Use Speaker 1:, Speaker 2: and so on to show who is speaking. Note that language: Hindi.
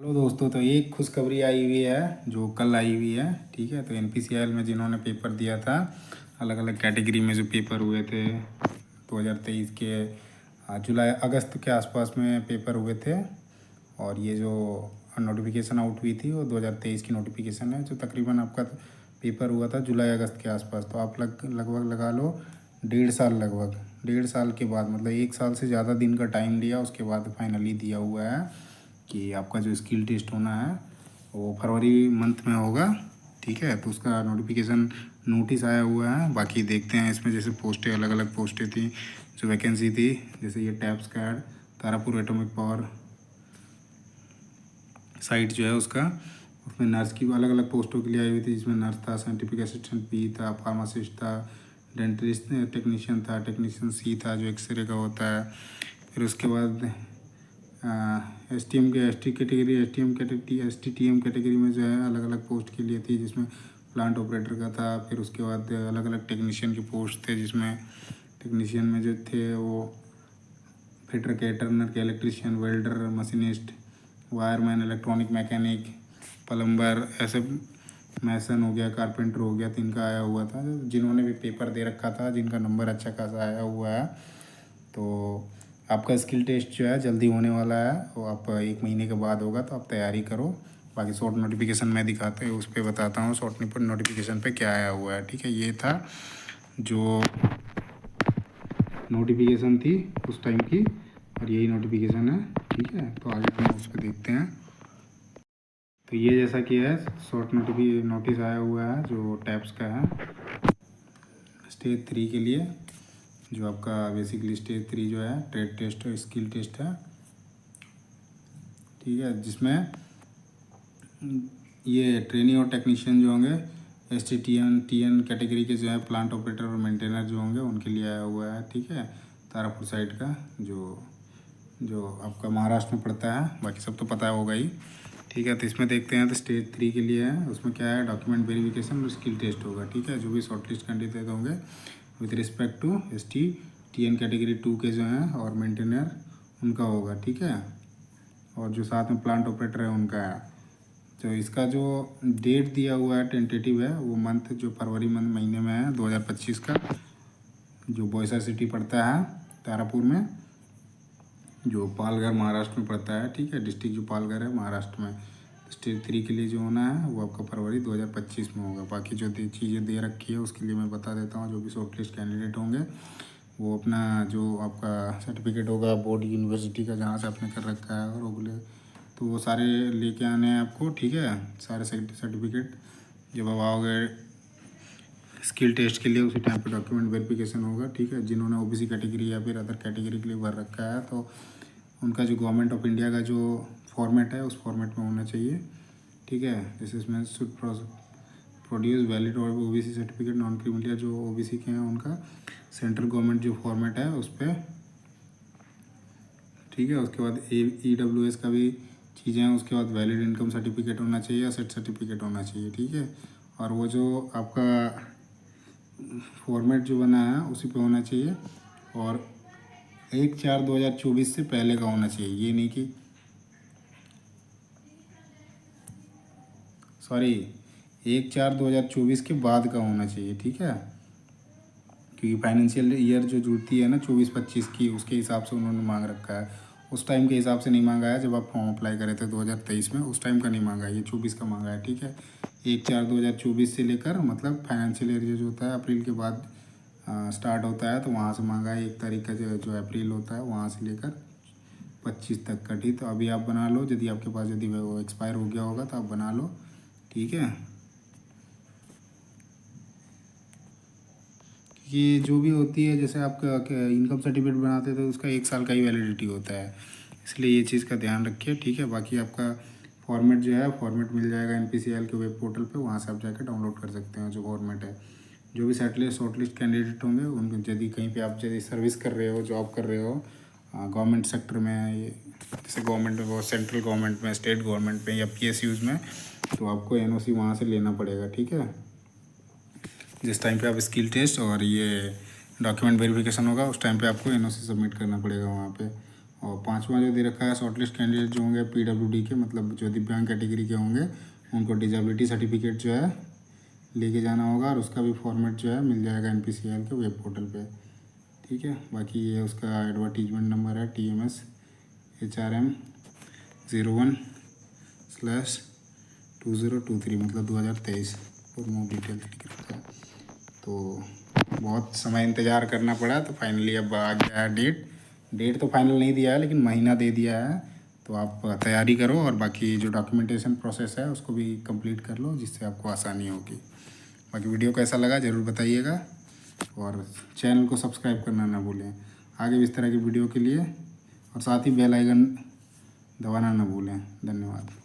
Speaker 1: हेलो दोस्तों, तो एक खुशखबरी आई हुई है जो कल आई हुई है। ठीक है, तो एनपीसीआईएल में जिन्होंने पेपर दिया था, अलग अलग कैटेगरी में जो पेपर हुए थे 2023 के जुलाई अगस्त के आसपास में पेपर हुए थे। और ये जो नोटिफिकेशन आउट हुई थी वो 2023 की नोटिफिकेशन है, जो तकरीबन आपका पेपर हुआ था जुलाई अगस्त के आसपास। तो आप लगभग लगा लो 1.5 साल, लगभग 1.5 साल के बाद, मतलब 1 साल से ज़्यादा दिन का टाइम लिया, उसके बाद फाइनली दिया हुआ है कि आपका जो स्किल टेस्ट होना है वो फरवरी मंथ में होगा। ठीक है, तो उसका नोटिफिकेशन नोटिस आया हुआ है। बाकी देखते हैं इसमें, जैसे पोस्टें, अलग अलग पोस्टें थी जो वैकेंसी थी, जैसे ये टैप्स कैड तारापुर एटॉमिक पावर साइट जो है उसका, उसमें नर्स की अलग अलग पोस्टों के लिए आई हुई थी, जिसमें नर्स था, साइंटिफिक असिस्टेंट बी था, फार्मासिस्ट था, डेंटिस्ट टेक्नीशियन था, टेक्नीशियन सी था जो एक्सरे का होता है। फिर उसके बाद S T M category, S T T M category में जो है अलग अलग पोस्ट के लिए थी, जिसमें प्लांट ऑपरेटर का था। फिर उसके बाद अलग अलग टेक्नीशियन के पोस्ट थे, जिसमें टेक्नीशियन में जो थे वो फिटर के, टर्नर के, electrician, welder, machinist, wireman, electronic mechanic, plumber, ऐसे मैसन हो गया, कारपेंटर हो गया, तो इनका आया हुआ था। जिन्होंने भी पेपर दे रखा था, जिनका नंबर अच्छा खासा आया हुआ है, तो आपका स्किल टेस्ट जो है जल्दी होने वाला है। वो आप 1 महीने के बाद होगा, तो आप तैयारी करो। बाकी शॉर्ट नोटिफिकेशन मैं दिखाते हैं, उस पर बताता हूँ शॉर्ट नोटिफिकेशन पे क्या आया हुआ है। ठीक है, ये था जो नोटिफिकेशन थी उस टाइम की, और यही नोटिफिकेशन है। ठीक है, तो आगे हम उस पर देखते हैं। तो ये जैसा कि है शॉर्ट नोटिस आया हुआ है जो टैप्स का है, स्टेज 3 के लिए, जो आपका बेसिकली स्टेज 3 जो है ट्रेड टेस्ट और स्किल टेस्ट है। ठीक है, जिसमें ये ट्रेनी और टेक्नीशियन जो होंगे एस टी एन कैटेगरी के जो है, प्लांट ऑपरेटर और मेंटेनर जो होंगे, उनके लिए आया हुआ है। ठीक है, तारापुर साइड का, जो जो आपका महाराष्ट्र में पड़ता है, बाकी सब तो पता होगा ही। ठीक है, तो इसमें देखते हैं, तो स्टेज 3 के लिए है, उसमें क्या है, डॉक्यूमेंट वेरिफिकेशन और स्किल टेस्ट होगा। ठीक है, जो भी शॉर्टलिस्ट कैंडिडेट होंगे with respect to S T N category 2 के जो हैं और मेंटेनर, उनका होगा। ठीक है, और जो साथ में प्लांट ऑपरेटर है उनका है। तो इसका जो डेट दिया हुआ है टेंटेटिव है, वो मंथ जो फरवरी महीने में है 2025 का, जो बोईसर सिटी पड़ता है तारापुर में, जो पालघर महाराष्ट्र में पड़ता है। ठीक है, डिस्ट्रिक्ट जो पालघर है महाराष्ट्र में। स्टेज 3 के लिए जो होना है वो आपका फरवरी 2025 में होगा। बाकी जो चीज़ें दे रखी है उसके लिए मैं बता देता हूँ। जो भी शॉर्टलिस्ट कैंडिडेट होंगे वो अपना जो आपका सर्टिफिकेट होगा बोर्ड यूनिवर्सिटी का, जहाँ से आपने कर रखा है रेगुलर, तो वो सारे लेके आने हैं आपको। ठीक है, सारे सर्टिफिकेट जब आप आओगे स्किल टेस्ट के लिए, उसी टाइम पे डॉक्यूमेंट वेरिफिकेशन होगा। ठीक है, जिन्होंने ओबीसी कैटेगरी या फिर अदर कैटेगरी के लिए भर रखा है, तो उनका जो गवर्नमेंट ऑफ इंडिया का जो फॉर्मेट है उस फॉर्मेट में होना चाहिए। ठीक है, जैसे इसमें शुड प्रोड्यूस वैलिड और ओबीसी सर्टिफिकेट नॉन क्रिमिनल, जो ओबीसी के हैं उनका सेंट्रल गवर्नमेंट जो फॉर्मेट है उस पर। ठीक है, उसके बाद EWS का भी चीज़ें हैं। उसके बाद वैलिड इनकम सर्टिफिकेट होना चाहिए, असेट सर्टिफिकेट होना चाहिए। ठीक है, और वो जो आपका फॉर्मेट जो बना है उसी पे होना चाहिए, और 1/4/2024 से पहले का होना चाहिए। ये नहीं कि सॉरी 1/4/2024 के बाद का होना चाहिए। ठीक है, क्योंकि फाइनेंशियल ईयर जो जुड़ती है ना 24-25 की, उसके हिसाब से उन्होंने मांग रखा है। उस टाइम के हिसाब से नहीं मांगा है जब आप फॉर्म अप्लाई करे थे 2023 में, उस टाइम का नहीं मांगा है, ये 24 का मांगा है। ठीक है, 1/4/2024 से लेकर, मतलब फाइनेंशियल ईयर जो होता है अप्रैल के बाद स्टार्ट होता है, तो वहाँ से मांगा है 1 तारीख का, जो अप्रैल होता है वहाँ से लेकर 25 तक का। ठीक, तो अभी आप बना लो, यदि आपके पास, यदि वो एक्सपायर हो गया होगा तो आप बना लो। ठीक है, कि जो भी होती है, जैसे आपका इनकम सर्टिफिकेट बनाते हैं तो उसका 1 साल का ही वैलिडिटी होता है, इसलिए ये चीज़ का ध्यान रखिए। ठीक है, बाकी आपका फॉर्मेट जो है, फॉर्मेट मिल जाएगा एनपीसीआईएल के वेब पोर्टल पे, वहाँ से आप जाकर डाउनलोड कर सकते हैं जो फॉर्मेट है। जो भी शॉर्टलिस्ट कैंडिडेट होंगे उनको, यदि कहीं पे आप यदि सर्विस कर रहे हो, जॉब कर रहे हो गवर्नमेंट सेक्टर में, ये जैसे गवर्नमेंट में, सेंट्रल गवर्नमेंट में, स्टेट गवर्नमेंट में या PSUs में, तो आपको NOC वहाँ से लेना पड़ेगा। ठीक है, जिस टाइम पे आप स्किल टेस्ट और ये डॉक्यूमेंट वेरिफिकेशन होगा उस टाइम पे आपको NOC सबमिट करना पड़ेगा वहाँ पे। और 5वां जो दे रखा है शॉर्टलिस्ट कैंडिडेट जो होंगे पीडब्ल्यूडी के, मतलब जो दिव्यांग कैटेगरी के होंगे, उनको डिजेबिलिटी सर्टिफिकेट जो है लेके जाना होगा, और उसका भी फॉर्मेट जो है मिल जाएगा NPCL के वेब पोर्टल पे, ठीक है। बाकी ये उसका एडवर्टीजमेंट नंबर है TMS HRM 01/2023, मतलब 2023, और मोर डिटेल्स लिख रखा है। तो बहुत समय इंतज़ार करना पड़ा, तो फाइनली अब आ गया है डेट तो फाइनल नहीं दिया है, लेकिन महीना दे दिया है। तो आप तैयारी करो, और बाकी जो डॉक्यूमेंटेशन प्रोसेस है उसको भी कंप्लीट कर लो, जिससे आपको आसानी होगी। बाकी वीडियो कैसा लगा ज़रूर बताइएगा, और चैनल को सब्सक्राइब करना ना भूलें आगे भी इस तरह की वीडियो के लिए, और साथ ही बेल आइकन दबाना ना भूलें। धन्यवाद।